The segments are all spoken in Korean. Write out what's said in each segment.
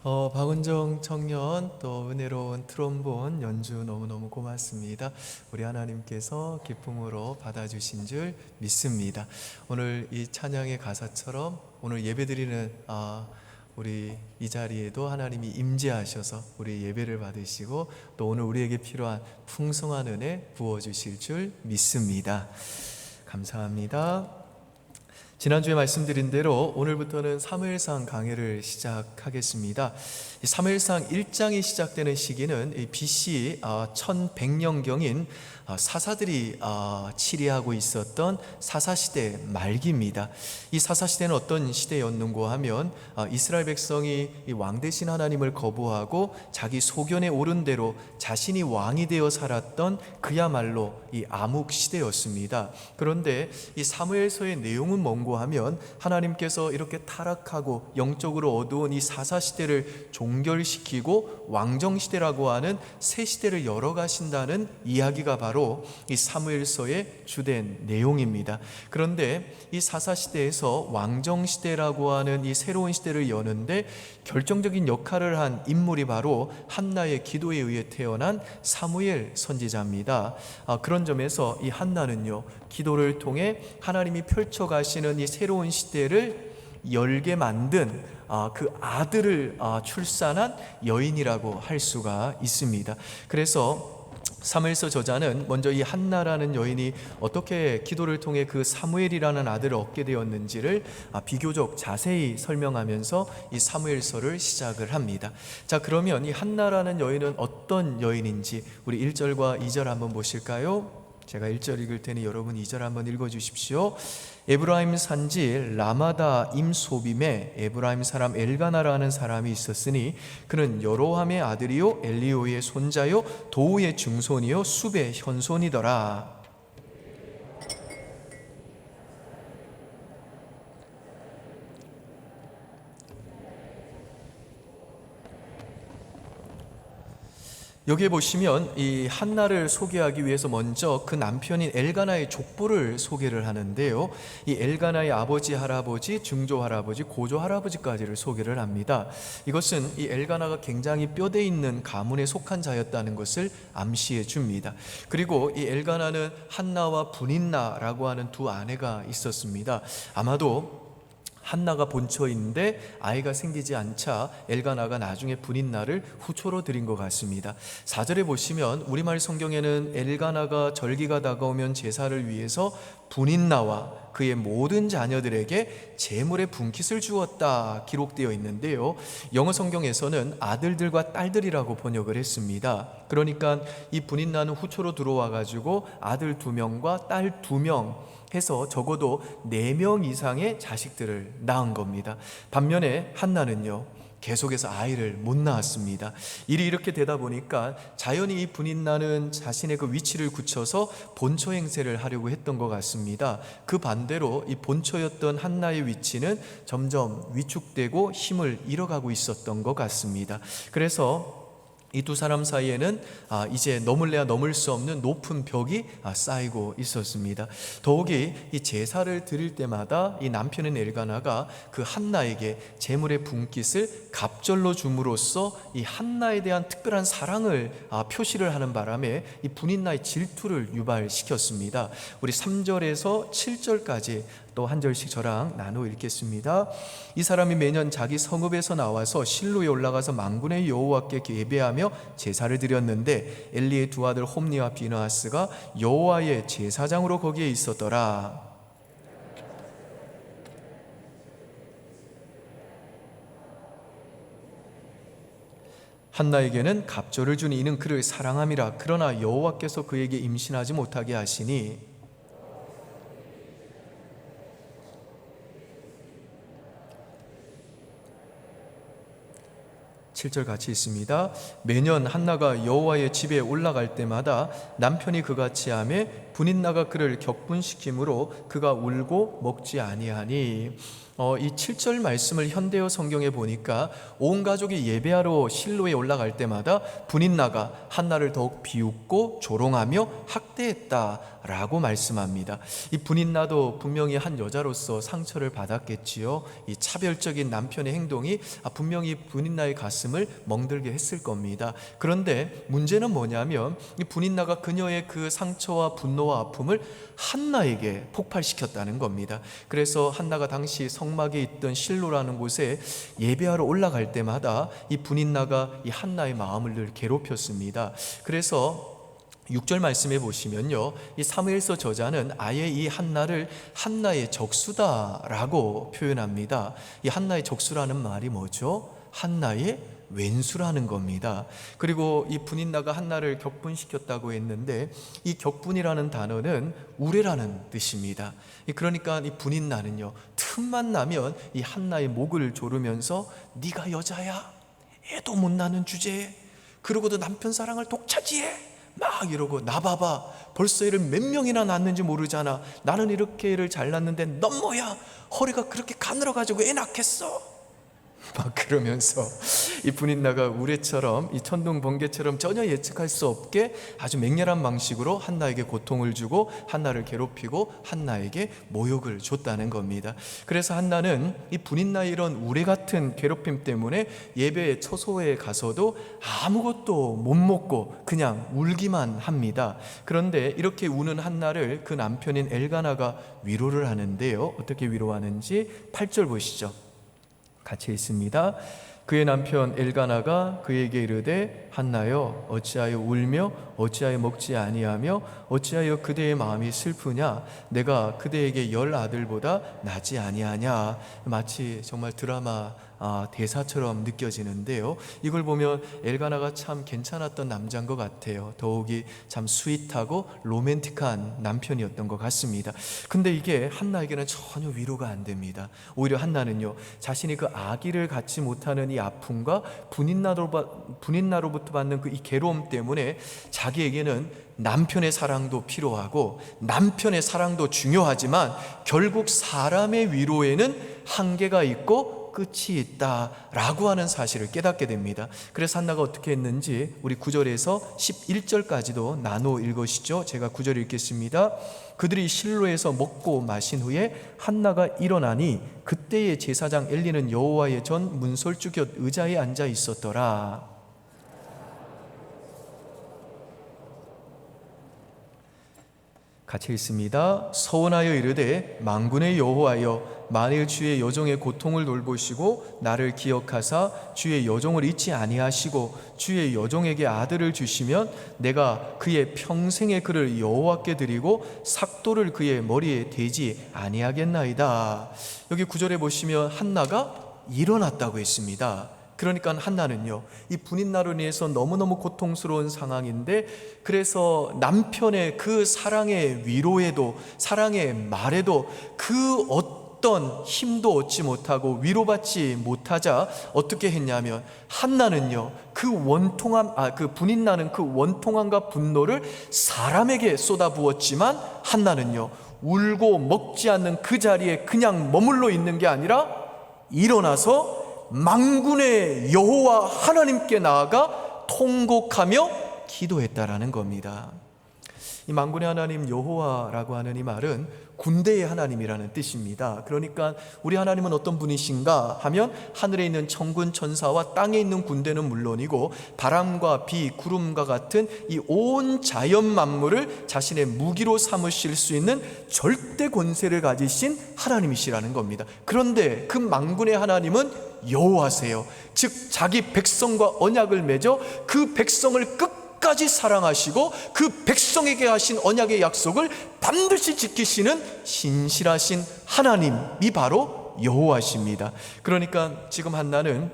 박은정 청년 또 은혜로운 트롬본 연주 너무너무 고맙습니다. 우리 하나님께서 기쁨으로 받아주신 줄 믿습니다. 오늘 이 찬양의 가사처럼 오늘 예배드리는 우리 이 자리에도 하나님이 임재하셔서 우리 예배를 받으시고 또 오늘 우리에게 필요한 풍성한 은혜 부어주실 줄 믿습니다. 감사합니다. 지난주에 말씀드린 대로 오늘부터는 사무엘상 강해를 시작하겠습니다. 사무엘상 1장이 시작되는 시기는 BC 1100년경인 사사들이 치리하고 있었던 사사시대 말기입니다. 이 사사시대는 어떤 시대였는고 하면 이스라엘 백성이 왕 대신 하나님을 거부하고 자기 소견에 오른 대로 자신이 왕이 되어 살았던 그야말로 이 암흑시대였습니다. 그런데 이 사무엘서의 내용은 뭔고 하면 하나님께서 이렇게 타락하고 영적으로 어두운 이 사사시대를 종결시키고 왕정시대라고 하는 새 시대를 열어가신다는 이야기가 바로 이 사무엘서의 주된 내용입니다. 그런데 이 사사시대에서 왕정시대라고 하는 이 새로운 시대를 여는데 결정적인 역할을 한 인물이 바로 한나의 기도에 의해 태어난 사무엘 선지자입니다. 그런 점에서 이 한나는요, 기도를 통해 하나님이 펼쳐가시는 이 새로운 시대를 열게 만든 그 아들을 출산한 여인이라고 할 수가 있습니다. 그래서 사무엘서 저자는 먼저 이 한나라는 여인이 어떻게 기도를 통해 그 사무엘이라는 아들을 얻게 되었는지를 비교적 자세히 설명하면서 이 사무엘서를 시작을 합니다. 자, 그러면 이 한나라는 여인은 어떤 여인인지 우리 1절과 2절 한번 보실까요? 제가 1절 읽을 테니 여러분 2절 한번 읽어주십시오. 에브라임 산지 라마다 임소빔에 에브라임 사람 엘가나라는 사람이 있었으니 그는 여로함의 아들이요 엘리오의 손자요 도우의 증손이요 숲의 현손이더라. 여기에 보시면 이 한나를 소개하기 위해서 먼저 그 남편인 엘가나의 족보를 소개를 하는데요, 이 엘가나의 아버지, 할아버지, 증조 할아버지, 고조 할아버지까지를 소개를 합니다. 이것은 이 엘가나가 굉장히 뼈대 있는 가문에 속한 자였다는 것을 암시해 줍니다. 그리고 이 엘가나는 한나와 분인나라고 하는 두 아내가 있었습니다. 아마도 한나가 본처인데 아이가 생기지 않자 엘가나가 나중에 분인나를 후초로 드린 것 같습니다. 4절에 보시면 우리말 성경에는 엘가나가 절기가 다가오면 제사를 위해서 분인나와 그의 모든 자녀들에게 제물의 분깃을 주었다 기록되어 있는데요, 영어 성경에서는 아들들과 딸들이라고 번역을 했습니다. 그러니까 이 분인나는 후초로 들어와 가지고 아들 2명과 딸 2명 해서 적어도 4명 이상의 자식들을 낳은 겁니다. 반면에 한나는요, 계속해서 아이를 못 낳았습니다. 일이 이렇게 되다 보니까 자연히 이 분인나는 자신의 그 위치를 굳혀서 본처 행세를 하려고 했던 것 같습니다. 그 반대로 이 본처였던 한나의 위치는 점점 위축되고 힘을 잃어가고 있었던 것 같습니다. 그래서 이 두 사람 사이에는 이제 넘을래야 넘을 수 없는 높은 벽이 쌓이고 있었습니다. 더욱이 이 제사를 드릴 때마다 이 남편인 엘가나가 그 한나에게 제물의 분깃을 갑절로 줌으로써 이 한나에 대한 특별한 사랑을 표시를 하는 바람에 이 분인나의 질투를 유발시켰습니다. 우리 3절에서 7절까지 또 한 절씩 저랑 나누어 읽겠습니다. 이 사람이 매년 자기 성읍에서 나와서 실로에 올라가서 만군의 여호와께 예배하며 제사를 드렸는데 엘리의 두 아들 홈니와 비느하스가 여호와의 제사장으로 거기에 있었더라. 한나에게는 갑절을 준 이는 그를 사랑함이라. 그러나 여호와께서 그에게 임신하지 못하게 하시니 7절 같이 있습니다. 매년 한나가 여호와의 집에 올라갈 때마다 남편이 그같이 하매 분인나가 그를 격분시키므로 그가 울고 먹지 아니하니. 이 7절 말씀을 현대어 성경에 보니까 온 가족이 예배하러 실로에 올라갈 때마다 분인나가 한나를 더욱 비웃고 조롱하며 학대했다라고 말씀합니다. 이 분인나도 분명히 한 여자로서 상처를 받았겠지요. 이 차별적인 남편의 행동이 분명히 분인나의 가슴을 멍들게 했을 겁니다. 그런데 문제는 뭐냐면 이 분인나가 그녀의 그 상처와 분노와 아픔을 한나에게 폭발시켰다는 겁니다. 그래서 한나가 당시 성막에 있던 실로라는 곳에 예배하러 올라갈 때마다 이 분인나가 이 한나의 마음을 늘 괴롭혔습니다. 그래서 6절 말씀해 보시면요, 이 사무엘서 저자는 아예 이 한나를 한나의 적수다라고 표현합니다. 이 한나의 적수라는 말이 뭐죠? 한나의 왼수라는 겁니다. 그리고 이 분인나가 한나를 격분시켰다고 했는데 이 격분이라는 단어는 우레라는 뜻입니다. 그러니까 이 분인나는요, 틈만 나면 이 한나의 목을 조르면서 네가 여자야? 애도 못 낳는 주제에 그러고도 남편 사랑을 독차지해? 막 이러고 나 봐봐, 벌써 애를 몇 명이나 낳았는지 모르잖아. 나는 이렇게 애를 잘 낳는데 넌 뭐야? 허리가 그렇게 가늘어가지고 애 낳겠어? 막 그러면서 이 분인나가 우레처럼 이 천둥 번개처럼 전혀 예측할 수 없게 아주 맹렬한 방식으로 한나에게 고통을 주고 한나를 괴롭히고 한나에게 모욕을 줬다는 겁니다. 그래서 한나는 이 분인나의 이런 우레 같은 괴롭힘 때문에 예배의 처소에 가서도 아무것도 못 먹고 그냥 울기만 합니다. 그런데 이렇게 우는 한나를 그 남편인 엘가나가 위로를 하는데요, 어떻게 위로하는지 8절 보시죠. 같이 있습니다. 그의 남편 엘가나가 그에게 이르되 한나여 어찌하여 울며 어찌하여 먹지 아니하며 어찌하여 그대의 마음이 슬프냐? 내가 그대에게 10 아들보다 나지 아니하냐? 마치 정말 드라마 대사처럼 느껴지는데요, 이걸 보면 엘가나가 참 괜찮았던 남자인 것 같아요. 더욱이 참 스윗하고 로맨틱한 남편이었던 것 같습니다. 근데 이게 한나에게는 전혀 위로가 안 됩니다. 오히려 한나는요, 자신이 그 아기를 갖지 못하는 이 아픔과 분인나로부터 받는 그 이 괴로움 때문에 자기에게는 남편의 사랑도 필요하고 남편의 사랑도 중요하지만 결국 사람의 위로에는 한계가 있고 끝이 있다라고 하는 사실을 깨닫게 됩니다. 그래서 한나가 어떻게 했는지 우리 9절에서 11절까지도 나눠 읽으시죠. 제가 9절 읽겠습니다. 그들이 실로에서 먹고 마신 후에 한나가 일어나니 그때의 제사장 엘리는 여호와의 전 문설주 곁 의자에 앉아 있었더라. 같이 읽습니다. 서원하여 이르되 만군의 여호와여, 만일 주의 여종의 고통을 돌보시고 나를 기억하사 주의 여종을 잊지 아니하시고 주의 여종에게 아들을 주시면 내가 그의 평생의 그를 여호와께 드리고 삭도를 그의 머리에 대지 아니하겠나이다. 여기 9절에 보시면 한나가 일어났다고 했습니다. 그러니까 한나는요, 이 분인나로 인해서 너무너무 고통스러운 상황인데, 그래서 남편의 그 사랑의 위로에도, 사랑의 말에도 그 어떤 힘도 얻지 못하고 위로받지 못하자 어떻게 했냐면, 한나는요, 그 분인나는 그 원통함과 분노를 사람에게 쏟아부었지만 한나는요, 울고 먹지 않는 그 자리에 그냥 머물러 있는 게 아니라 일어나서 만군의 여호와 하나님께 나아가 통곡하며 기도했다라는 겁니다. 이 만군의 하나님 여호와라고 하는 이 말은 군대의 하나님이라는 뜻입니다. 그러니까 우리 하나님은 어떤 분이신가 하면 하늘에 있는 천군 천사와 땅에 있는 군대는 물론이고 바람과 비, 구름과 같은 이 온 자연 만물을 자신의 무기로 삼으실 수 있는 절대 권세를 가지신 하나님이시라는 겁니다. 그런데 그 만군의 하나님은 여호와세요. 즉 자기 백성과 언약을 맺어 그 백성을 끝까지 사랑하시고 그 백성에게 하신 언약의 약속을 반드시 지키시는 신실하신 하나님이 바로 여호와십니다. 그러니까 지금 한나는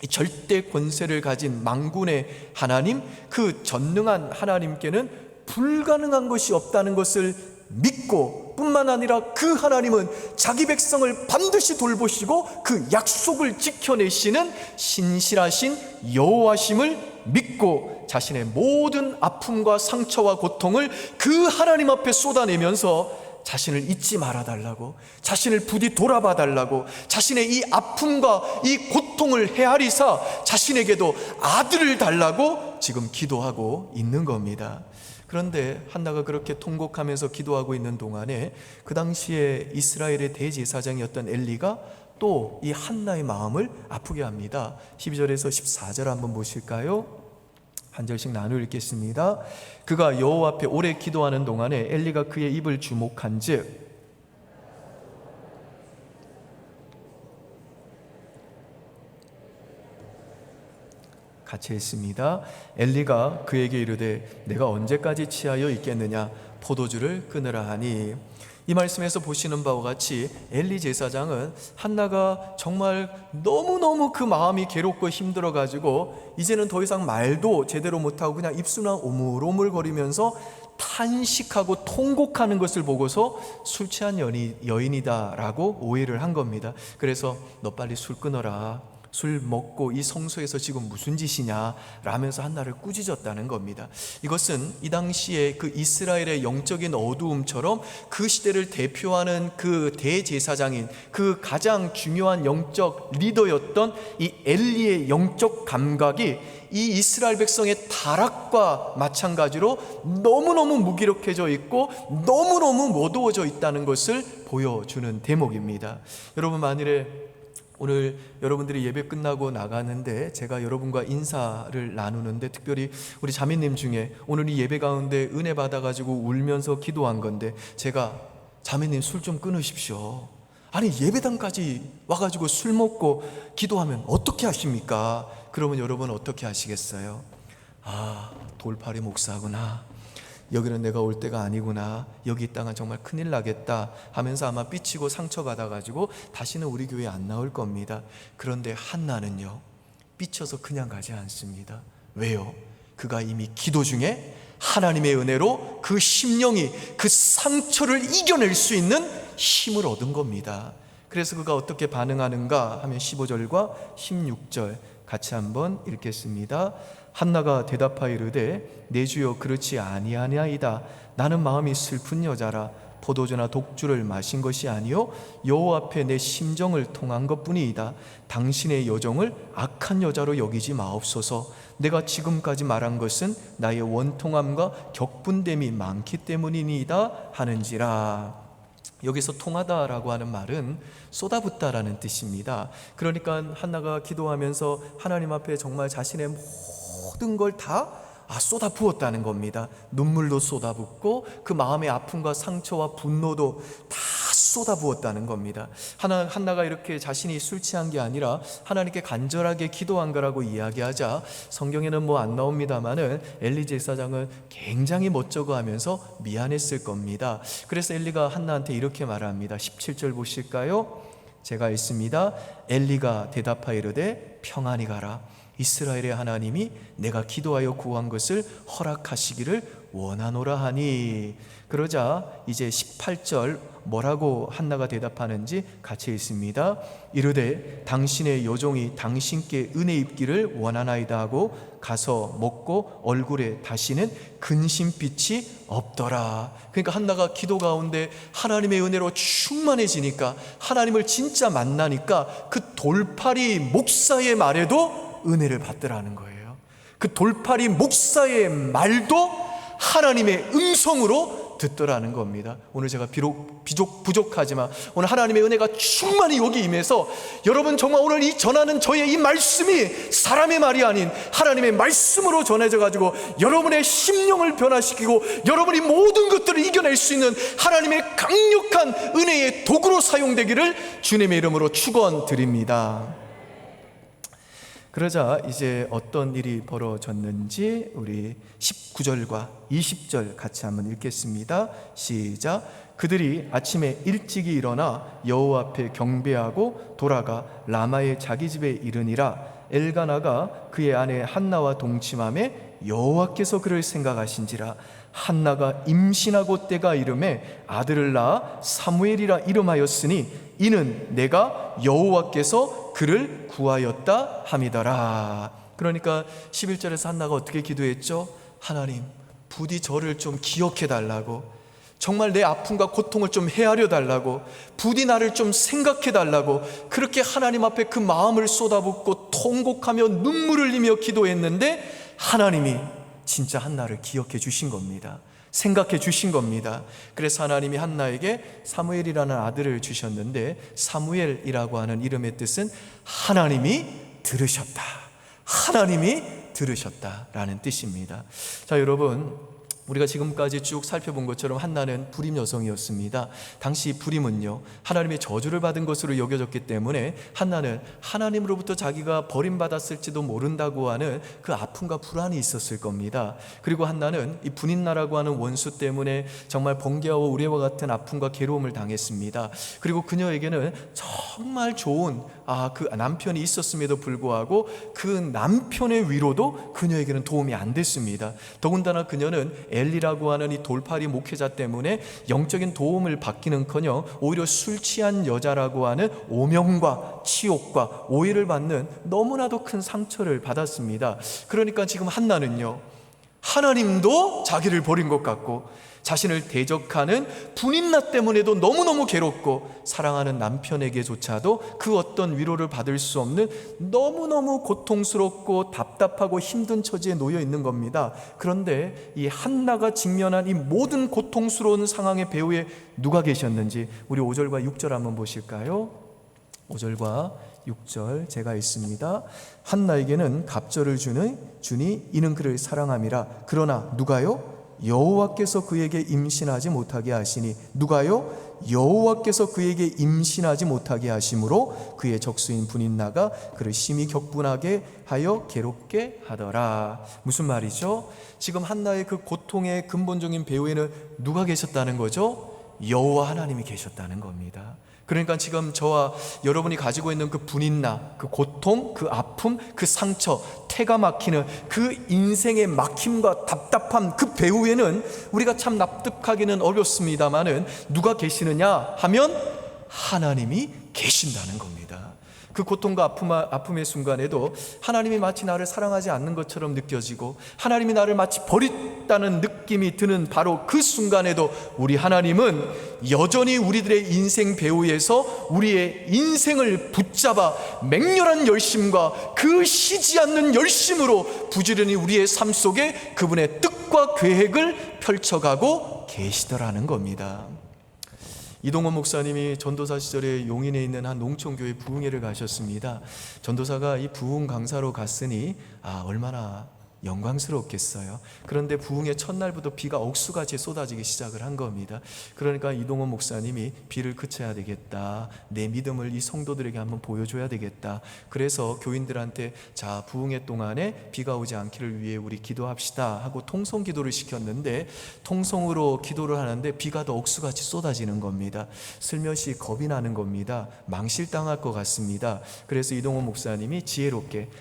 이 절대 권세를 가진 만군의 하나님, 그 전능한 하나님께는 불가능한 것이 없다는 것을 믿고, 뿐만 아니라 그 하나님은 자기 백성을 반드시 돌보시고 그 약속을 지켜내시는 신실하신 여호와심을 믿고 자신의 모든 아픔과 상처와 고통을 그 하나님 앞에 쏟아내면서 자신을 잊지 말아달라고, 자신을 부디 돌아봐 달라고, 자신의 이 아픔과 이 고통을 헤아리사 자신에게도 아들을 달라고 지금 기도하고 있는 겁니다. 그런데 한나가 그렇게 통곡하면서 기도하고 있는 동안에 그 당시에 이스라엘의 대제사장이었던 엘리가 또 이 한나의 마음을 아프게 합니다. 12절에서 14절 한번 보실까요? 한 절씩 나누어 읽겠습니다. 그가 여호와 앞에 오래 기도하는 동안에 엘리가 그의 입을 주목한즉 같이 했습니다. 엘리가 그에게 이르되 내가 언제까지 취하여 있겠느냐, 포도주를 끊으라 하니. 이 말씀에서 보시는 바와 같이 엘리 제사장은 한나가 정말 너무너무 그 마음이 괴롭고 힘들어 가지고 이제는 더 이상 말도 제대로 못하고 그냥 입술만 오물오물거리면서 탄식하고 통곡하는 것을 보고서 술 취한 여인이다라고 오해를 한 겁니다. 그래서 너 빨리 술 끊어라, 술 먹고 이 성소에서 지금 무슨 짓이냐 라면서 한나를 꾸짖었다는 겁니다. 이것은 이 당시에 그 이스라엘의 영적인 어두움처럼 그 시대를 대표하는 그 대제사장인 그 가장 중요한 영적 리더였던 이 엘리의 영적 감각이 이 이스라엘 백성의 타락과 마찬가지로 너무너무 무기력해져 있고 너무너무 어두워져 있다는 것을 보여주는 대목입니다. 여러분, 만일에 오늘 여러분들이 예배 끝나고 나가는데 제가 여러분과 인사를 나누는데 특별히 우리 자매님 중에 오늘 이 예배 가운데 은혜 받아가지고 울면서 기도한 건데 제가 자매님 술 좀 끊으십시오, 아니 예배당까지 와가지고 술 먹고 기도하면 어떻게 하십니까? 그러면 여러분 어떻게 하시겠어요? 아, 돌팔이 목사구나, 여기는 내가 올 때가 아니구나, 여기 있다가 정말 큰일 나겠다 하면서 아마 삐치고 상처받아가지고 다시는 우리 교회에 안 나올 겁니다. 그런데 한나는요, 삐쳐서 그냥 가지 않습니다. 왜요? 그가 이미 기도 중에 하나님의 은혜로 그 심령이 그 상처를 이겨낼 수 있는 힘을 얻은 겁니다. 그래서 그가 어떻게 반응하는가 하면 15절과 16절 같이 한번 읽겠습니다. 한나가 대답하여 이르되 내 주여 그렇지 아니하나이다. 나는 마음이 슬픈 여자라. 포도주나 독주를 마신 것이 아니요 여호와 앞에 내 심정을 통한 것뿐이이다. 당신의 여종을 악한 여자로 여기지 마옵소서. 내가 지금까지 말한 것은 나의 원통함과 격분됨이 많기 때문이니이다 하는지라. 여기서 통하다라고 하는 말은 쏟아붓다라는 뜻입니다. 그러니까 한나가 기도하면서 하나님 앞에 정말 자신의 모든 걸 다 쏟아 부었다는 겁니다. 눈물도 쏟아 붓고 그 마음의 아픔과 상처와 분노도 다 쏟아 부었다는 겁니다. 한나가 이렇게 자신이 술 취한 게 아니라 하나님께 간절하게 기도한 거라고 이야기하자 성경에는 뭐 안 나옵니다만은 엘리 제사장은 굉장히 멋쩍어 하면서 미안했을 겁니다. 그래서 엘리가 한나한테 이렇게 말합니다. 17절 보실까요? 제가 읽습니다. 엘리가 대답하여 이르되 평안히 가라. 이스라엘의 하나님이 내가 기도하여 구한 것을 허락하시기를 원하노라 하니. 그러자 이제 18절 뭐라고 한나가 대답하는지 같이 읽습니다. 이르되 당신의 여종이 당신께 은혜 입기를 원하나이다 하고 가서 먹고 얼굴에 다시는 근심빛이 없더라. 그러니까 한나가 기도 가운데 하나님의 은혜로 충만해지니까, 하나님을 진짜 만나니까 그 돌팔이 목사의 말에도 은혜를 받더라는 거예요. 그 돌팔이 목사의 말도 하나님의 음성으로 듣더라는 겁니다. 오늘 제가 비록 부족하지만 오늘 하나님의 은혜가 충만히 여기 임해서 여러분 정말 오늘 이 전하는 저의 이 말씀이 사람의 말이 아닌 하나님의 말씀으로 전해져 가지고 여러분의 심령을 변화시키고 여러분이 모든 것들을 이겨낼 수 있는 하나님의 강력한 은혜의 도구로 사용되기를 주님의 이름으로 축원드립니다. 그러자 이제 어떤 일이 벌어졌는지 우리 19절과 20절 같이 한번 읽겠습니다. 시작. 그들이 아침에 일찍이 일어나 여호와 앞에 경배하고 돌아가 라마의 자기 집에 이르니라. 엘가나가 그의 아내 한나와 동침함에 여호와께서 그를 생각하신지라. 한나가 임신하고 때가 이름에 아들을 낳아 사무엘이라 이름하였으니 이는 내가 여호와께서 그를 구하였다 함이더라. 그러니까 11절에서 한나가 어떻게 기도했죠? 하나님, 부디 저를 좀 기억해 달라고, 정말 내 아픔과 고통을 좀 헤아려 달라고, 부디 나를 좀 생각해 달라고, 그렇게 하나님 앞에 그 마음을 쏟아붓고 통곡하며 눈물을 흘리며 기도했는데 하나님이 진짜 한나를 기억해 주신 겁니다. 생각해 주신 겁니다. 그래서 하나님이 한나에게 사무엘이라는 아들을 주셨는데, 사무엘이라고 하는 이름의 뜻은 하나님이 들으셨다, 하나님이 들으셨다라는 뜻입니다. 자, 여러분, 우리가 지금까지 쭉 살펴본 것처럼 한나는 불임 여성이었습니다. 당시 불임은요, 하나님의 저주를 받은 것으로 여겨졌기 때문에 한나는 하나님으로부터 자기가 버림받았을지도 모른다고 하는 그 아픔과 불안이 있었을 겁니다. 그리고 한나는 이 분인나라고 하는 원수 때문에 정말 번개와 우레와 같은 아픔과 괴로움을 당했습니다. 그리고 그녀에게는 정말 좋은 그 남편이 있었음에도 불구하고 그 남편의 위로도 그녀에게는 도움이 안 됐습니다. 더군다나 그녀는 엘리라고 하는 이 돌팔이 목회자 때문에 영적인 도움을 받기는커녕 오히려 술 취한 여자라고 하는 오명과 치욕과 오해를 받는 너무나도 큰 상처를 받았습니다. 그러니까 지금 한나는요, 하나님도 자기를 버린 것 같고 자신을 대적하는 분인나 때문에도 너무너무 괴롭고 사랑하는 남편에게조차도 그 어떤 위로를 받을 수 없는 너무너무 고통스럽고 답답하고 힘든 처지에 놓여 있는 겁니다. 그런데 이 한나가 직면한 이 모든 고통스러운 상황의 배후에 누가 계셨는지 우리 5절과 6절 한번 보실까요? 5절과 6절 제가 읽습니다. 한나에게는 갑절을 주니 이는 그를 사랑함이라. 그러나 누가요? 여호와께서 그에게 임신하지 못하게 하시니. 누가요? 여호와께서 그에게 임신하지 못하게 하심으로 그의 적수인 분인나가 그를 심히 격분하게 하여 괴롭게 하더라. 무슨 말이죠? 지금 한나의 그 고통의 근본적인 배후에는 누가 계셨다는 거죠? 여호와 하나님이 계셨다는 겁니다. 그러니까 지금 저와 여러분이 가지고 있는 그 분인나, 그 고통, 그 아픔, 그 상처, 태가 막히는 그 인생의 막힘과 답답함, 그 배후에는 우리가 참 납득하기는 어렵습니다만은 누가 계시느냐 하면 하나님이 계신다는 겁니다. 그 고통과 아픔의 순간에도 하나님이 마치 나를 사랑하지 않는 것처럼 느껴지고 하나님이 나를 마치 버렸다는 느낌이 드는 바로 그 순간에도 우리 하나님은 여전히 우리들의 인생 배후에서 우리의 인생을 붙잡아 맹렬한 열심과 그 쉬지 않는 열심으로 부지런히 우리의 삶 속에 그분의 뜻과 계획을 펼쳐가고 계시더라는 겁니다. 이동원 목사님이 전도사 시절에 용인에 있는 한 농촌교회 부흥회를 가셨습니다. 전도사가 이 부흥 강사로 갔으니 얼마나 영광스럽겠어요. 그런데 부흥의 첫날부터 비가 억수같이 쏟아지기 시작을 한 겁니다. 그러니까 이동원 목사님이 비를 그쳐야 되겠다, 내 믿음을 이 성도들에게 한번 보여줘야 되겠다. 그래서 교인들한테 자, 부흥회 동안에 비가 오지 않기를 위해 우리 기도합시다 하고 통성 기도를 시켰는데, 통성으로 기도를 하는데 비가 더 억수같이 쏟아지는 겁니다. 슬며시 겁이 나는 겁니다. 망실당할 것 같습니다. 그래서 이동원 목사님이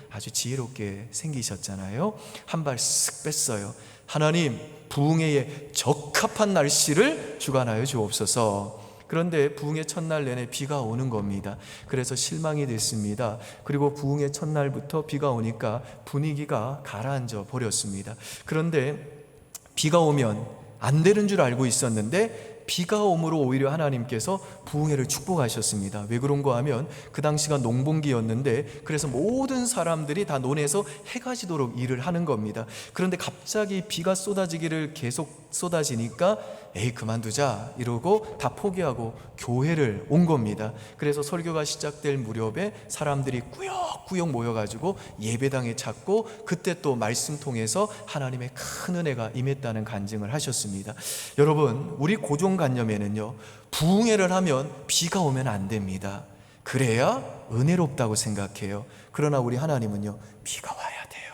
아주 지혜롭게 생기셨잖아요. 한 발 쓱 뺐어요. 하나님, 부흥회에 적합한 날씨를 주관하여 주옵소서. 그런데 부흥회 첫날 내내 비가 오는 겁니다. 그래서 실망이 됐습니다. 그리고 부흥회 첫날부터 비가 오니까 분위기가 가라앉아 버렸습니다. 그런데 비가 오면 안 되는 줄 알고 있었는데 비가 오므로 오히려 하나님께서 부흥회를 축복하셨습니다. 왜 그런가 하면 그 당시가 농번기였는데 그래서 모든 사람들이 다 논에서 해가 지도록 일을 하는 겁니다. 그런데 갑자기 비가 쏟아지기를 계속 쏟아지니까 그만두자 이러고 다 포기하고 교회를 온 겁니다. 그래서 설교가 시작될 무렵에 사람들이 꾸역꾸역 모여가지고 예배당에 찾고 그때 또 말씀 통해서 하나님의 큰 은혜가 임했다는 간증을 하셨습니다. 여러분, 우리 고정관념에는요, 부흥회를 하면 비가 오면 안 됩니다. 그래야 은혜롭다고 생각해요. 그러나 우리 하나님은요, 비가 와야 돼요.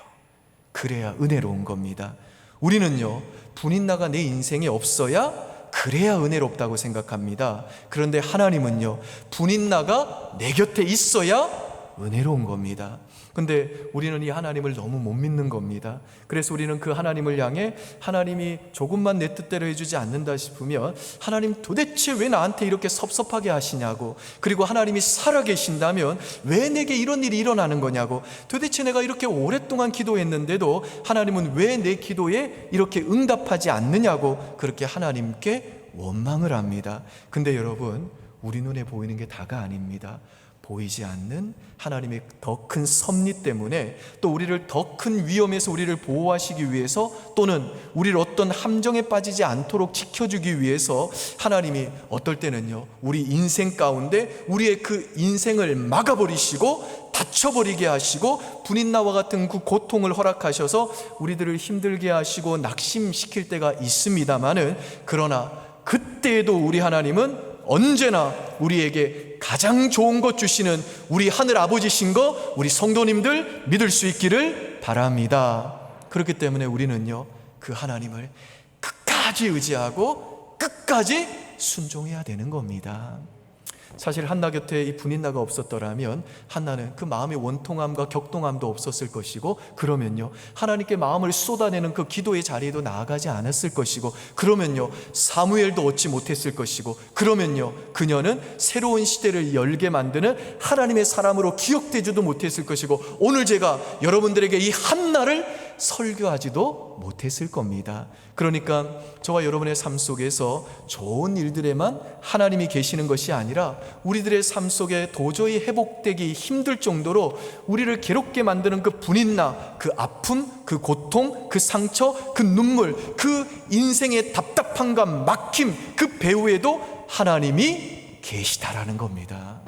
그래야 은혜로운 겁니다. 우리는요, 분인나가 내 인생에 없어야 그래야 은혜롭다고 생각합니다. 그런데 하나님은요, 분인나가 내 곁에 있어야 은혜로운 겁니다. 근데 우리는 이 하나님을 너무 못 믿는 겁니다. 그래서 우리는 그 하나님을 향해 하나님이 조금만 내 뜻대로 해주지 않는다 싶으면 하나님 도대체 왜 나한테 이렇게 섭섭하게 하시냐고, 그리고 하나님이 살아계신다면 왜 내게 이런 일이 일어나는 거냐고, 도대체 내가 이렇게 오랫동안 기도했는데도 하나님은 왜 내 기도에 이렇게 응답하지 않느냐고 그렇게 하나님께 원망을 합니다. 근데 여러분, 우리 눈에 보이는 게 다가 아닙니다. 보이지 않는 하나님의 더 큰 섭리 때문에, 또 우리를 더 큰 위험에서 우리를 보호하시기 위해서, 또는 우리를 어떤 함정에 빠지지 않도록 지켜주기 위해서 하나님이 어떨 때는요, 우리 인생 가운데 우리의 그 인생을 막아버리시고 다쳐버리게 하시고 분인나와 같은 그 고통을 허락하셔서 우리들을 힘들게 하시고 낙심시킬 때가 있습니다마는, 그러나 그때에도 우리 하나님은 언제나 우리에게 가장 좋은 것 주시는 우리 하늘 아버지신 거 우리 성도님들 믿을 수 있기를 바랍니다. 그렇기 때문에 우리는요, 그 하나님을 끝까지 의지하고 끝까지 순종해야 되는 겁니다. 사실 한나 곁에 이 분인나가 없었더라면 한나는 그 마음의 원통함과 격동함도 없었을 것이고, 그러면요 하나님께 마음을 쏟아내는 그 기도의 자리에도 나아가지 않았을 것이고, 그러면요 사무엘도 얻지 못했을 것이고, 그러면요 그녀는 새로운 시대를 열게 만드는 하나님의 사람으로 기억되지도 못했을 것이고, 오늘 제가 여러분들에게 이 한나를 설교하지도 못했을 겁니다. 그러니까 저와 여러분의 삶 속에서 좋은 일들에만 하나님이 계시는 것이 아니라 우리들의 삶 속에 도저히 회복되기 힘들 정도로 우리를 괴롭게 만드는 그 분인나, 그 아픔, 그 고통, 그 상처, 그 눈물, 그 인생의 답답함과 막힘, 그 배후에도 하나님이 계시다라는 겁니다.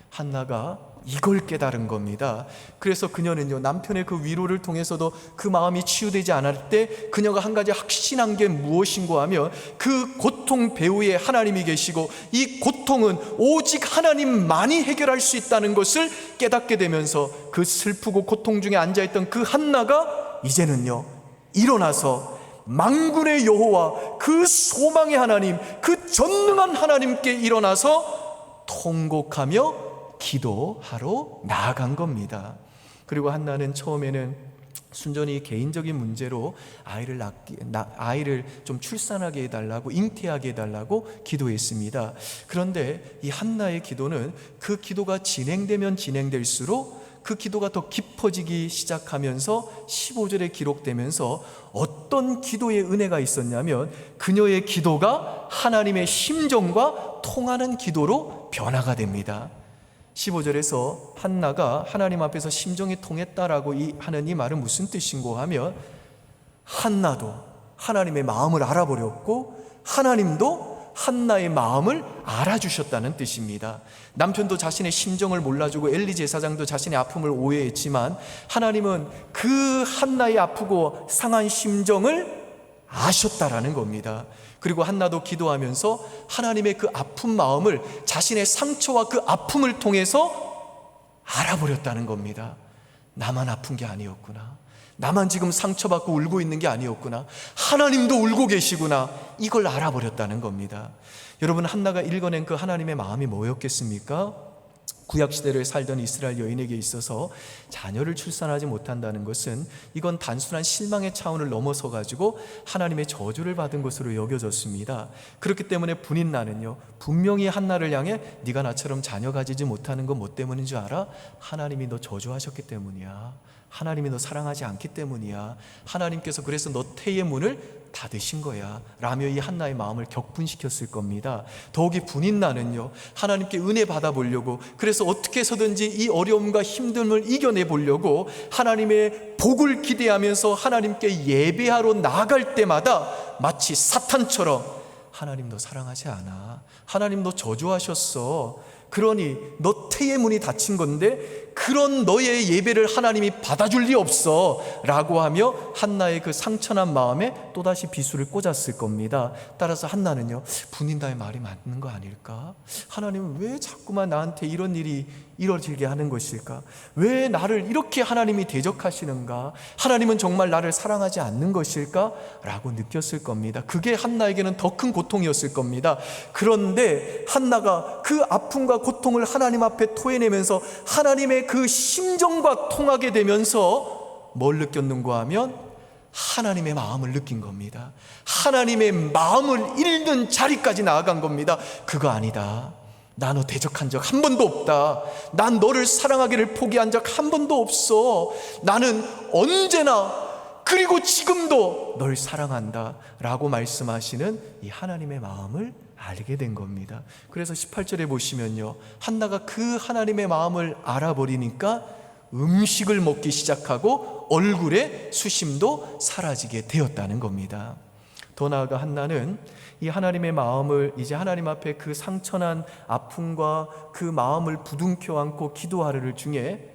한나가 이걸 깨달은 겁니다. 그래서 그녀는요, 남편의 그 위로를 통해서도 그 마음이 치유되지 않을 때 그녀가 한 가지 확신한 게 무엇인가 하면, 그 고통 배후에 하나님이 계시고 이 고통은 오직 하나님만이 해결할 수 있다는 것을 깨닫게 되면서, 그 슬프고 고통 중에 앉아있던 그 한나가 이제는요 일어나서 만군의 여호와, 그 소망의 하나님, 그 전능한 하나님께 일어나서 통곡하며 기도하러 나아간 겁니다. 그리고 한나는 처음에는 순전히 개인적인 문제로 아이를 좀 출산하게 해달라고, 잉태하게 해달라고 기도했습니다. 그런데 이 한나의 기도는 그 기도가 진행되면 진행될수록 그 기도가 더 깊어지기 시작하면서 15절에 기록되면서 어떤 기도의 은혜가 있었냐면, 그녀의 기도가 하나님의 심정과 통하는 기도로 변화가 됩니다. 15절에서 한나가 하나님 앞에서 심정이 통했다라고 하는 이 말은 무슨 뜻인고 하면, 한나도 하나님의 마음을 알아버렸고 하나님도 한나의 마음을 알아주셨다는 뜻입니다. 남편도 자신의 심정을 몰라주고 엘리 제사장도 자신의 아픔을 오해했지만, 하나님은 그 한나의 아프고 상한 심정을 아셨다라는 겁니다. 그리고 한나도 기도하면서 하나님의 그 아픈 마음을 자신의 상처와 그 아픔을 통해서 알아버렸다는 겁니다. 나만 아픈 게 아니었구나, 나만 지금 상처받고 울고 있는 게 아니었구나, 하나님도 울고 계시구나, 이걸 알아버렸다는 겁니다. 여러분, 한나가 읽어낸 그 하나님의 마음이 뭐였겠습니까? 구약시대를 살던 이스라엘 여인에게 있어서 자녀를 출산하지 못한다는 것은, 이건 단순한 실망의 차원을 넘어서 가지고 하나님의 저주를 받은 것으로 여겨졌습니다. 그렇기 때문에 분인나는요, 분명히 한나를 향해 네가 나처럼 자녀 가지지 못하는 건 뭐 때문인 줄 알아? 하나님이 너 저주하셨기 때문이야. 하나님이 너 사랑하지 않기 때문이야. 하나님께서 그래서 너 태의 문을 닫으신 거야 라며 이 한나의 마음을 격분시켰을 겁니다. 더욱이 분인나는요, 하나님께 은혜 받아보려고, 그래서 어떻게 해서든지 이 어려움과 힘듦을 이겨내 보려고 하나님의 복을 기대하면서 하나님께 예배하러 나아갈 때마다 마치 사탄처럼, 하나님 너 사랑하지 않아, 하나님 너 저주하셨어, 그러니 너 태의 문이 닫힌 건데 그런 너의 예배를 하나님이 받아줄 리 없어 라고 하며 한나의 그 상처난 마음에 또다시 비수를 꽂았을 겁니다. 따라서 한나는요, 분인나의 말이 맞는 거 아닐까? 하나님은 왜 자꾸만 나한테 이런 일이 이루어지게 하는 것일까? 왜 나를 이렇게 하나님이 대적하시는가? 하나님은 정말 나를 사랑하지 않는 것일까? 라고 느꼈을 겁니다. 그게 한나에게는 더 큰 고통이었을 겁니다. 그런데 한나가 그 아픔과 고통을 하나님 앞에 토해내면서 하나님의 그 심정과 통하게 되면서 뭘 느꼈는가 하면 하나님의 마음을 느낀 겁니다. 하나님의 마음을 읽는 자리까지 나아간 겁니다. 그거 아니다. 나 너 대적한 적 한 번도 없다. 난 너를 사랑하기를 포기한 적 한 번도 없어. 나는 언제나 그리고 지금도 널 사랑한다 라고 말씀하시는 이 하나님의 마음을 알게 된 겁니다. 그래서 18절에 보시면요, 한나가 그 하나님의 마음을 알아버리니까 음식을 먹기 시작하고 얼굴에 수심도 사라지게 되었다는 겁니다. 더 나아가 한나는 이 하나님의 마음을 이제 하나님 앞에 그 상처난 아픔과 그 마음을 부둥켜 안고 기도하를 중에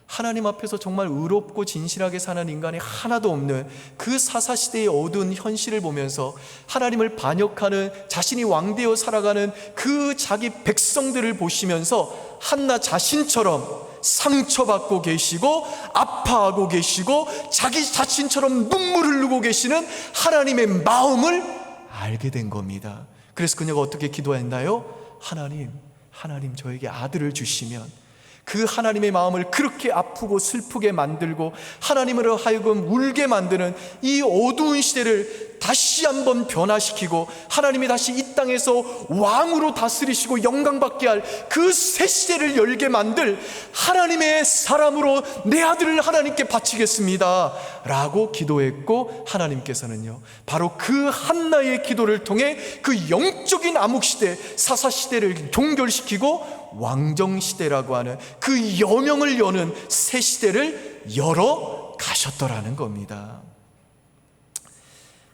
하나님 앞에서 정말 의롭고 진실하게 사는 인간이 하나도 없는 그 사사시대의 어두운 현실을 보면서 하나님을 반역하는, 자신이 왕되어 살아가는 그 자기 백성들을 보시면서 한나 자신처럼 상처받고 계시고 아파하고 계시고 자기 자신처럼 눈물을 흘리고 계시는 하나님의 마음을 알게 된 겁니다. 그래서 그녀가 어떻게 기도했나요? 하나님 저에게 아들을 주시면, 그 하나님의 마음을 그렇게 아프고 슬프게 만들고 하나님으로 하여금 울게 만드는 이 어두운 시대를 다시 한번 변화시키고 하나님이 다시 이 땅에서 왕으로 다스리시고 영광받게 할 그 새 시대를 열게 만들 하나님의 사람으로 내 아들을 하나님께 바치겠습니다 라고 기도했고, 하나님께서는요 바로 그 한나의 기도를 통해 그 영적인 암흑시대, 사사시대를 종결시키고 왕정시대라고 하는 그 여명을 여는 새 시대를 열어 가셨더라는 겁니다.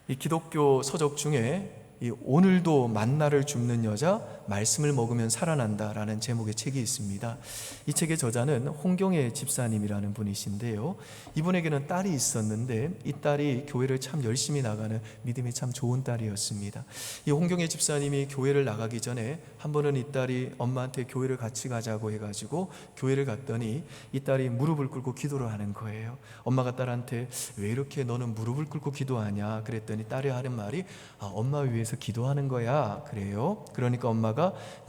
이 기독교 서적 중에 이 오늘도 만나를 줍는 여자, 말씀을 먹으면 살아난다라는 제목의 책이 있습니다. 이 책의 저자는 홍경애 집사님이라는 분이신데요, 이분에게는 딸이 있었는데 이 딸이 교회를 참 열심히 나가는 믿음이 참 좋은 딸이었습니다. 이 홍경애 집사님이 교회를 나가기 전에 한 번은 이 딸이 엄마한테 교회를 같이 가자고 해가지고 교회를 갔더니 이 딸이 무릎을 꿇고 기도를 하는 거예요. 엄마가 딸한테 왜 이렇게 너는 무릎을 꿇고 기도하냐 그랬더니 딸이 하는 말이 엄마 위해서 기도하는 거야 그래요. 그러니까 엄마가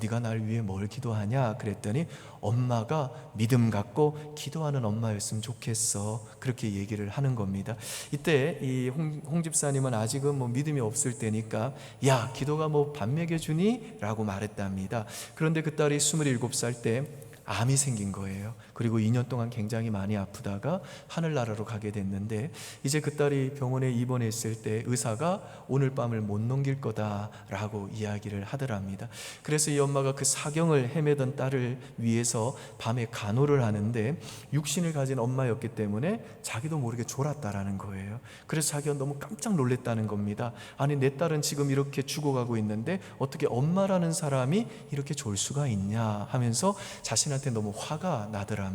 네가 날 위해 뭘 기도하냐 그랬더니 엄마가 믿음 갖고 기도하는 엄마였으면 좋겠어, 그렇게 얘기를 하는 겁니다. 이때 이 홍 집사님은 아직은 뭐 믿음이 없을 때니까 야 기도가 뭐 밥 먹여주니? 라고 말했답니다. 그런데 그 딸이 27살 때 암이 생긴 거예요. 그리고 2년 동안 굉장히 많이 아프다가 하늘나라로 가게 됐는데 이제 그 딸이 병원에 입원했을 때 의사가 오늘 밤을 못 넘길 거다라고 이야기를 하더랍니다. 그래서 이 엄마가 그 사경을 헤매던 딸을 위해서 밤에 간호를 하는데 육신을 가진 엄마였기 때문에 자기도 모르게 졸았다라는 거예요. 그래서 자기가 너무 깜짝 놀랐다는 겁니다. 아니 내 딸은 지금 이렇게 죽어가고 있는데 어떻게 엄마라는 사람이 이렇게 졸 수가 있냐 하면서 자신한테 너무 화가 나더랍니다.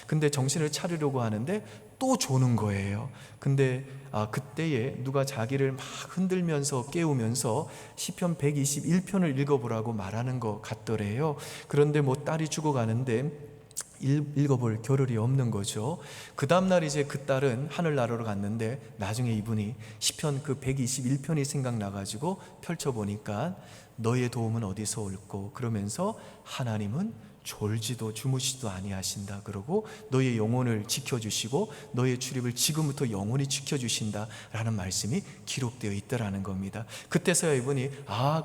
근데 정신을 차리려고 하는데 또 조는 거예요. 근데 그때에 누가 자기를 막 흔들면서 깨우면서 시편 121편을 읽어보라고 말하는 것 같더래요. 그런데 뭐 딸이 죽어가는데 읽어볼 겨를이 없는 거죠. 그 다음날 이제 그 딸은 하늘나라로 갔는데 나중에 이분이 시편 그 121편이 생각나가지고 펼쳐보니까 너의 도움은 어디서 올꼬 그러면서 하나님은 졸지도 주무시지도 아니하신다 그러고 너의 영혼을 지켜주시고 너의 출입을 지금부터 영원히 지켜주신다 라는 말씀이 기록되어 있더라는 겁니다. 그때서야 이분이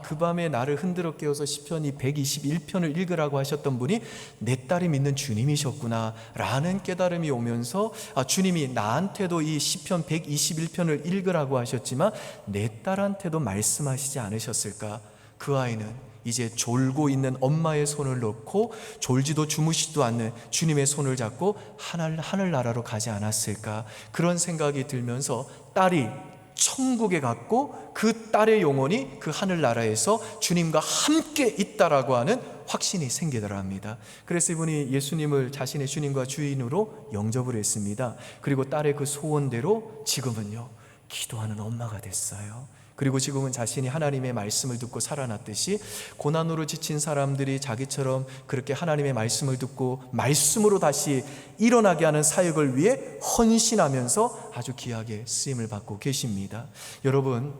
그 밤에 나를 흔들어 깨워서 시편 121편을 읽으라고 하셨던 분이 내 딸이 믿는 주님이셨구나 라는 깨달음이 오면서 주님이 나한테도 이 시편 121편을 읽으라고 하셨지만 내 딸한테도 말씀하시지 않으셨을까? 그 아이는 이제 졸고 있는 엄마의 손을 놓고 졸지도 주무시지도 않는 주님의 손을 잡고 하늘나라로 가지 않았을까? 그런 생각이 들면서 딸이 천국에 갔고 그 딸의 영혼이 그 하늘나라에서 주님과 함께 있다라고 하는 확신이 생기더라 합니다. 그래서 이분이 예수님을 자신의 주님과 주인으로 영접을 했습니다. 그리고 딸의 그 소원대로 지금은요 기도하는 엄마가 됐어요. 그리고 지금은 자신이 하나님의 말씀을 듣고 살아났듯이 고난으로 지친 사람들이 자기처럼 그렇게 하나님의 말씀을 듣고 말씀으로 다시 일어나게 하는 사역을 위해 헌신하면서 아주 귀하게 쓰임을 받고 계십니다. 여러분,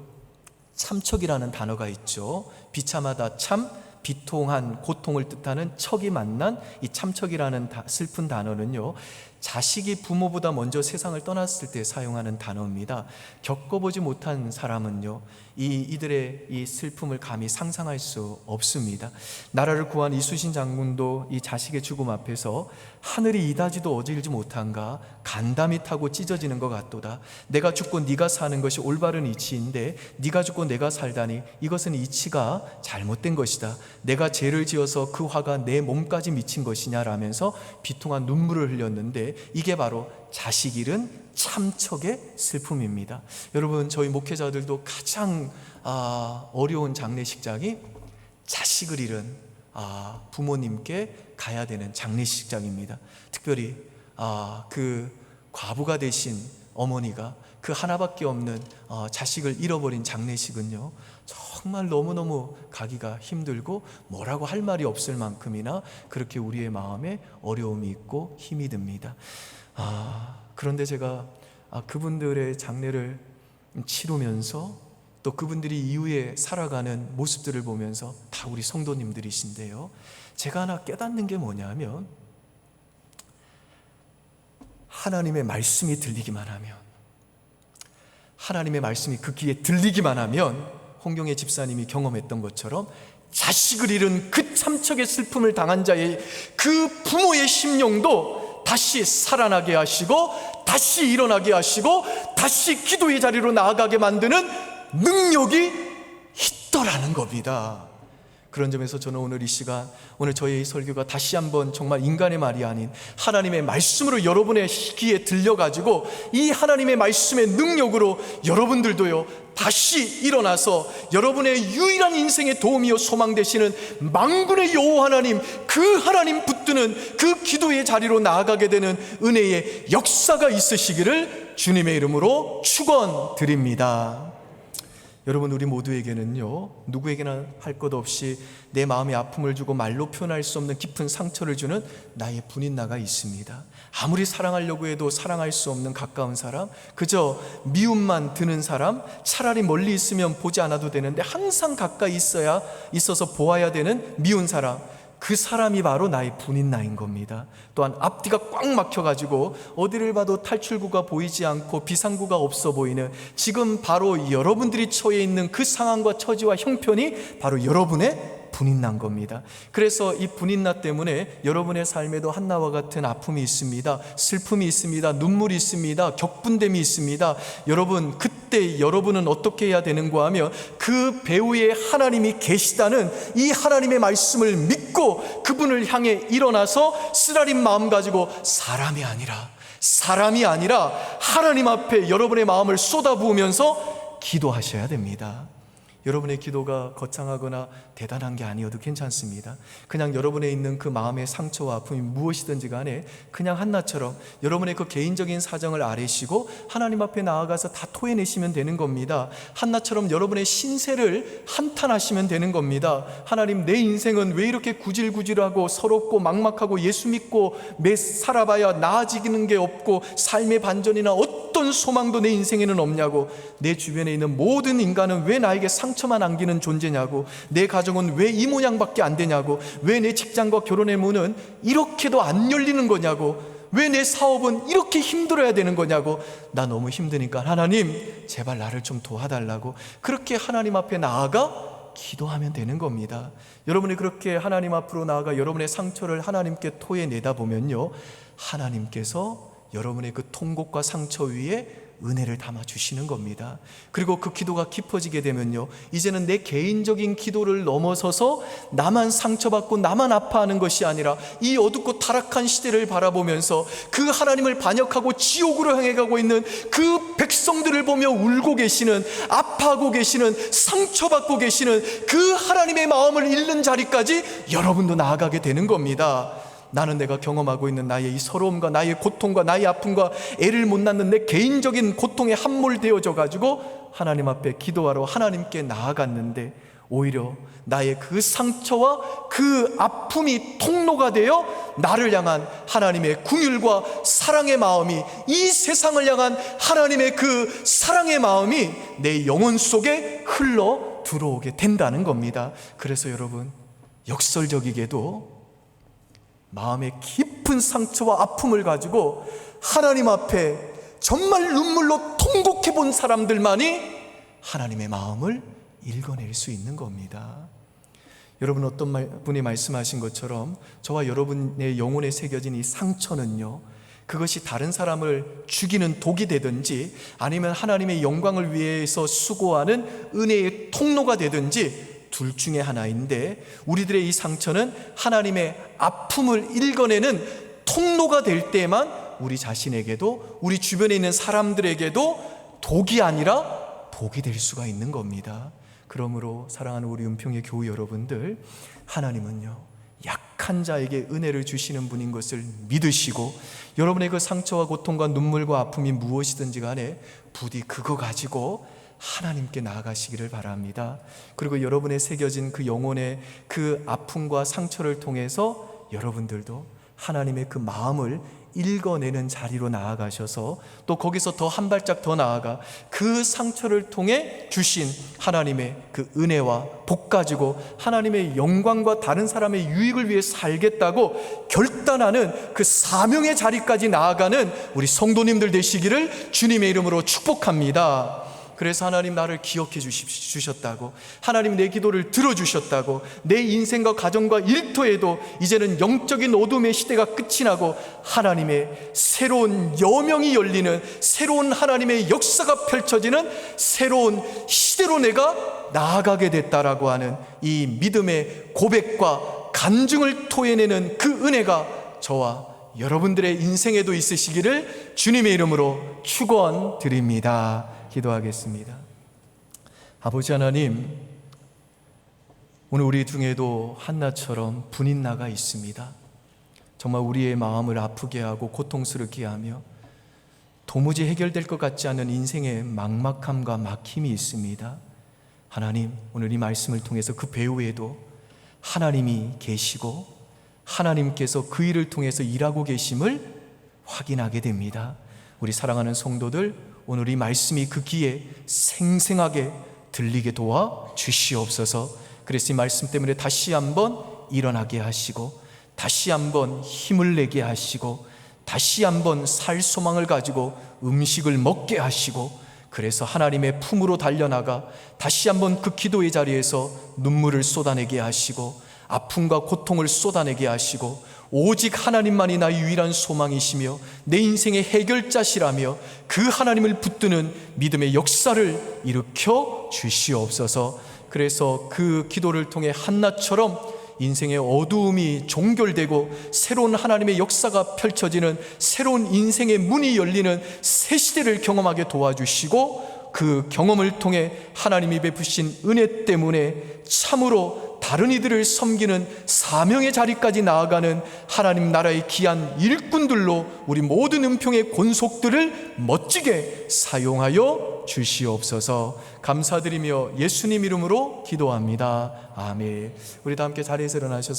참척이라는 단어가 있죠. 비참하다 참, 비통한 고통을 뜻하는 척이 만난 이 참척이라는 슬픈 단어는요, 자식이 부모보다 먼저 세상을 떠났을 때 사용하는 단어입니다. 겪어보지 못한 사람은요, 이들의 이 슬픔을 감히 상상할 수 없습니다. 나라를 구한 이수신 장군도 이 자식의 죽음 앞에서 하늘이 이다지도 어질지 못한가, 간담이 타고 찢어지는 것 같도다. 내가 죽고 네가 사는 것이 올바른 이치인데 네가 죽고 내가 살다니 이것은 이치가 잘못된 것이다. 내가 죄를 지어서 그 화가 내 몸까지 미친 것이냐라면서 비통한 눈물을 흘렸는데, 이게 바로 자식 잃은 참척의 슬픔입니다. 여러분, 저희 목회자들도 가장 어려운 장례식장이 자식을 잃은 부모님께 가야 되는 장례식장입니다. 특별히 그 과부가 되신 어머니가 그 하나밖에 없는 자식을 잃어버린 장례식은요, 정말 너무너무 가기가 힘들고 뭐라고 할 말이 없을 만큼이나 그렇게 우리의 마음에 어려움이 있고 힘이 듭니다. 그런데 제가 그분들의 장례를 치르면서 또 그분들이 이후에 살아가는 모습들을 보면서, 다 우리 성도님들이신데요, 제가 하나 깨닫는 게 뭐냐면, 하나님의 말씀이 들리기만 하면, 하나님의 말씀이 그 귀에 들리기만 하면, 홍경애 집사님이 경험했던 것처럼 자식을 잃은 그 참척의 슬픔을 당한 자의 그 부모의 심령도 다시 살아나게 하시고, 다시 일어나게 하시고, 다시 기도의 자리로 나아가게 만드는 능력이 있더라는 겁니다. 그런 점에서 저는 오늘 이 시간, 오늘 저의 이 설교가 다시 한번 정말 인간의 말이 아닌 하나님의 말씀으로 여러분의 귀에 들려가지고, 이 하나님의 말씀의 능력으로 여러분들도요 다시 일어나서 여러분의 유일한 인생의 도움이요 소망 되시는 만군의 여호와 하나님, 그 하나님 붙드는 그 기도의 자리로 나아가게 되는 은혜의 역사가 있으시기를 주님의 이름으로 축원드립니다. 여러분, 우리 모두에게는요, 누구에게나 할 것 없이 내 마음에 아픔을 주고 말로 표현할 수 없는 깊은 상처를 주는 나의 분인나가 있습니다. 아무리 사랑하려고 해도 사랑할 수 없는 가까운 사람, 그저 미움만 드는 사람, 차라리 멀리 있으면 보지 않아도 되는데 항상 가까이 있어서 보아야 되는 미운 사람, 그 사람이 바로 나의 분인나인 겁니다. 또한 앞뒤가 꽉 막혀가지고 어디를 봐도 탈출구가 보이지 않고 비상구가 없어 보이는, 지금 바로 여러분들이 처해 있는 그 상황과 처지와 형편이 바로 여러분의 분인나인 겁니다. 그래서 이 분인나 때문에 여러분의 삶에도 한나와 같은 아픔이 있습니다. 슬픔이 있습니다. 눈물이 있습니다. 격분됨이 있습니다. 여러분, 그때 여러분은 어떻게 해야 되는가 하면, 그 배후에 하나님이 계시다는 이 하나님의 말씀을 믿고 그분을 향해 일어나서 쓰라린 마음 가지고 사람이 아니라 하나님 앞에 여러분의 마음을 쏟아부으면서 기도하셔야 됩니다. 여러분의 기도가 거창하거나 대단한 게 아니어도 괜찮습니다. 그냥 여러분에 있는 그 마음의 상처와 아픔이 무엇이든지 간에 그냥 한나처럼 여러분의 그 개인적인 사정을 아뢰시고 하나님 앞에 나아가서 다 토해내시면 되는 겁니다. 한나처럼 여러분의 신세를 한탄하시면 되는 겁니다. 하나님, 내 인생은 왜 이렇게 구질구질하고 서럽고 막막하고 예수 믿고 매 살아봐야 나아지는 게 없고 삶의 반전이나 어떤 소망도 내 인생에는 없냐고, 내 주변에 있는 모든 인간은 왜 나에게 상처만 안기는 존재냐고, 내 가정은 왜 이 모양밖에 안 되냐고, 왜 내 직장과 결혼의 문은 이렇게도 안 열리는 거냐고, 왜 내 사업은 이렇게 힘들어야 되는 거냐고, 나 너무 힘드니까 하나님 제발 나를 좀 도와달라고, 그렇게 하나님 앞에 나아가 기도하면 되는 겁니다. 여러분이 그렇게 하나님 앞으로 나아가 여러분의 상처를 하나님께 토해내다 보면요, 하나님께서 여러분의 그 통곡과 상처 위에 은혜를 담아주시는 겁니다. 그리고 그 기도가 깊어지게 되면요, 이제는 내 개인적인 기도를 넘어서서 나만 상처받고 나만 아파하는 것이 아니라 이 어둡고 타락한 시대를 바라보면서 그 하나님을 반역하고 지옥으로 향해 가고 있는 그 백성들을 보며 울고 계시는, 아파하고 계시는, 상처받고 계시는 그 하나님의 마음을 잃는 자리까지 여러분도 나아가게 되는 겁니다. 나는 내가 경험하고 있는 나의 이 서러움과 나의 고통과 나의 아픔과 애를 못 낳는 내 개인적인 고통에 함몰되어져 가지고 하나님 앞에 기도하러 하나님께 나아갔는데, 오히려 나의 그 상처와 그 아픔이 통로가 되어 나를 향한 하나님의 긍휼과 사랑의 마음이, 이 세상을 향한 하나님의 그 사랑의 마음이 내 영혼 속에 흘러 들어오게 된다는 겁니다. 그래서 여러분, 역설적이게도 마음의 깊은 상처와 아픔을 가지고 하나님 앞에 정말 눈물로 통곡해 본 사람들만이 하나님의 마음을 읽어낼 수 있는 겁니다. 여러분, 어떤 분이 말씀하신 것처럼 저와 여러분의 영혼에 새겨진 이 상처는요, 그것이 다른 사람을 죽이는 독이 되든지 아니면 하나님의 영광을 위해서 수고하는 은혜의 통로가 되든지 둘 중에 하나인데, 우리들의 이 상처는 하나님의 아픔을 읽어내는 통로가 될 때만 우리 자신에게도 우리 주변에 있는 사람들에게도 독이 아니라 복이 될 수가 있는 겁니다. 그러므로 사랑하는 우리 은평의 교우 여러분들, 하나님은요, 약한 자에게 은혜를 주시는 분인 것을 믿으시고, 여러분의 그 상처와 고통과 눈물과 아픔이 무엇이든지 간에 부디 그거 가지고 하나님께 나아가시기를 바랍니다. 그리고 여러분의 새겨진 그 영혼의 그 아픔과 상처를 통해서 여러분들도 하나님의 그 마음을 읽어내는 자리로 나아가셔서, 또 거기서 더 한 발짝 더 나아가 그 상처를 통해 주신 하나님의 그 은혜와 복 가지고 하나님의 영광과 다른 사람의 유익을 위해 살겠다고 결단하는 그 사명의 자리까지 나아가는 우리 성도님들 되시기를 주님의 이름으로 축복합니다. 그래서 하나님 나를 기억해 주셨다고, 하나님 내 기도를 들어주셨다고, 내 인생과 가정과 일터에도 이제는 영적인 어둠의 시대가 끝이 나고 하나님의 새로운 여명이 열리는, 새로운 하나님의 역사가 펼쳐지는 새로운 시대로 내가 나아가게 됐다라고 하는 이 믿음의 고백과 간증을 토해내는 그 은혜가 저와 여러분들의 인생에도 있으시기를 주님의 이름으로 축원드립니다. 기도하겠습니다. 아버지 하나님, 오늘 우리 중에도 한나처럼 분인 나가 있습니다. 정말 우리의 마음을 아프게 하고 고통스럽게 하며 도무지 해결될 것 같지 않은 인생의 막막함과 막힘이 있습니다. 하나님, 오늘 이 말씀을 통해서 그 배후에도 하나님이 계시고 하나님께서 그 일을 통해서 일하고 계심을 확인하게 됩니다. 우리 사랑하는 성도들, 오늘 이 말씀이 그 귀에 생생하게 들리게 도와 주시옵소서. 그래서 이 말씀 때문에 다시 한번 일어나게 하시고, 다시 한번 힘을 내게 하시고, 다시 한번 살 소망을 가지고 음식을 먹게 하시고, 그래서 하나님의 품으로 달려나가 다시 한번 그 기도의 자리에서 눈물을 쏟아내게 하시고 아픔과 고통을 쏟아내게 하시고, 오직 하나님만이 나의 유일한 소망이시며 내 인생의 해결자시라며 그 하나님을 붙드는 믿음의 역사를 일으켜 주시옵소서. 그래서 그 기도를 통해 한나처럼 인생의 어두움이 종결되고 새로운 하나님의 역사가 펼쳐지는, 새로운 인생의 문이 열리는 새 시대를 경험하게 도와주시고, 그 경험을 통해 하나님이 베푸신 은혜 때문에 참으로 다른 이들을 섬기는 사명의 자리까지 나아가는 하나님 나라의 귀한 일꾼들로 우리 모든 은평의 권속들을 멋지게 사용하여 주시옵소서. 감사드리며 예수님 이름으로 기도합니다. 아멘. 우리 다 함께 자리에서 일어나셔서